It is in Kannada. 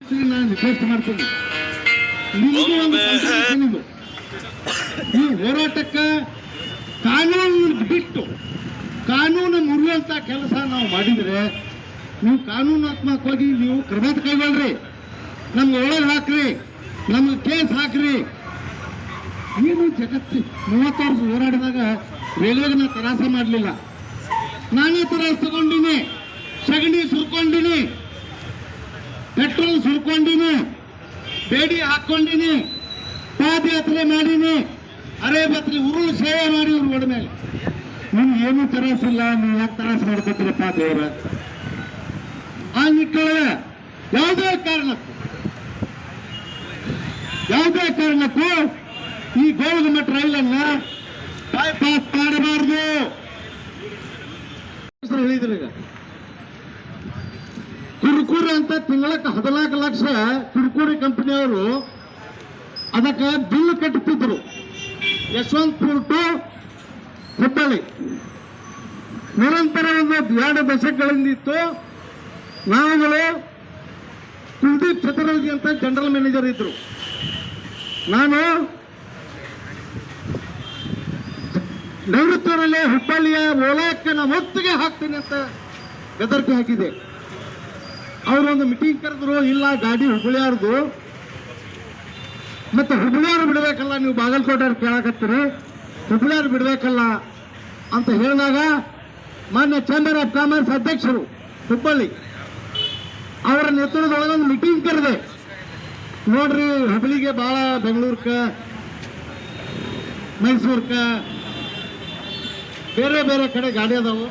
ನಾನು ರಿಕ್ವೆಸ್ಟ್ ಮಾಡ್ತೀನಿ, ನಿಮಗೆ ಒಂದು ಇದು ಈ ಹೋರಾಟಕ್ಕೆ ಕಾನೂನು ಬಿಟ್ಟು ಕಾನೂನು ಮುರಿಯುವಂತ ಕೆಲಸ ನಾವು ಮಾಡಿದರೆ ನೀವು ಕಾನೂನಾತ್ಮಕವಾಗಿ ನೀವು ಕ್ರಮ ಕೈಗೊಳ್ಳ್ರಿ, ನಮ್ಗೆ ಒಳಗೆ ಹಾಕ್ರಿ, ನಮ್ಗೆ ಕೇಸ್ ಹಾಕ್ರಿ. ಏನು ಜಗತ್ತು 30 ವರ್ಷ ಹೋರಾಡಿದಾಗ ರೈಲ್ವೆಗೆ ನಾ ತರಾಸ ಮಾಡಲಿಲ್ಲ, ನಾನೇ ತರಾಸ ತಗೊಂಡಿನಿ, ಸಗಣಿ ಸುರ್ಕೊಂಡಿನಿ, ಪೆಟ್ರೋಲ್ ಸುರ್ಕೊಂಡಿನಿ, ಬೇಡಿ ಹಾಕೊಂಡಿನಿ, ಪಾದಯಾತ್ರೆ ಮಾಡೀನಿ, ಅರೆ ಬತ್ರಿ ಉರುಳು ಸೇವೆ ಮಾಡಿ ಇವ್ರು ಒಡ ಮೇಲೆ. ನಿಮ್ಗೆ ಏನೂ ತರಾಸಿಲ್ಲ, ನೀವು ಯಾಕೆ ತರಾಸ ಮಾಡ್ಕೊತೀರಪ್ಪ ದೇವರ? ಆ ನಿಟ್ಟೊಳಗೆ ಯಾವುದೇ ಕಾರಣಕ್ಕೂ ಈ ಗೋಳಗುಮಠ ರೈಲನ್ನ ಬೈಪಾಸ್ ಮಾಡಬಾರ್ದು ಹೇಳಿದ್ರು. ಈಗ ಕುರ್ಕುರಿ ಅಂತ ತಿಂಗಳಕ್ಕೆ 14 ಲಕ್ಷ ಕುರ್ಕುರಿ ಕಂಪನಿಯವರು ಅದಕ್ಕೆ ಬಿಲ್ ಕಟ್ಟುತ್ತಿದ್ರು. ಯಶವಂತಪುರ ಟು ಹುಬ್ಬಳ್ಳಿ ನಿರಂತರ 2 ದಶಕಗಳಿಂದ ಇತ್ತು. ನಾವುಗಳು ಕುಲ್ದೀಪ್ ಚತುರ್ವೇದಿ ಅಂತ ಜನರಲ್ ಮ್ಯಾನೇಜರ್ ಇದ್ರು. ನಾನು ನಿವೃತ್ತರಲ್ಲಿ ಹುಬ್ಬಳ್ಳಿಯ ಓಲಾಕ್ಕೆ ನಾನು ಒತ್ತಿಗೆ ಹಾಕ್ತೀನಿ ಅಂತ ಬೆದರಿಕೆ ಹಾಕಿದೆ. ಅವರೊಂದು ಮೀಟಿಂಗ್ ಕರೆದ್ರು, ಇಲ್ಲ ಗಾಡಿ ಹುಬ್ಬಳ್ಳಿಯಾರ್ದು, ಮತ್ತೆ ಹುಬ್ಬಳ್ಳಿಯಾರು ಬಿಡಬೇಕಲ್ಲ, ನೀವು ಬಾಗಲಕೋಟೆಯವ್ರು ಕೇಳಕತ್ತೀರಿ, ಹುಬ್ಬಳ್ಳಿಯಾರು ಬಿಡಬೇಕಲ್ಲ ಅಂತ ಹೇಳಿದಾಗ ಮಾನ್ಯ ಚೇಂಬರ್ ಆಫ್ ಕಾಮರ್ಸ್ ಅಧ್ಯಕ್ಷರು ಹುಬ್ಬಳ್ಳಿ ಅವರ ನೇತೃತ್ವದೊಳಗೆ ಒಂದು ಮೀಟಿಂಗ್ ಕರೆದೆ. ನೋಡ್ರಿ, ಹುಬ್ಬಳ್ಳಿಗೆ ಭಾಳ ಬೆಂಗಳೂರ್ಕ ಮೈಸೂರ್ಕ ಬೇರೆ ಬೇರೆ ಕಡೆ ಗಾಡಿ ಅದಾವು,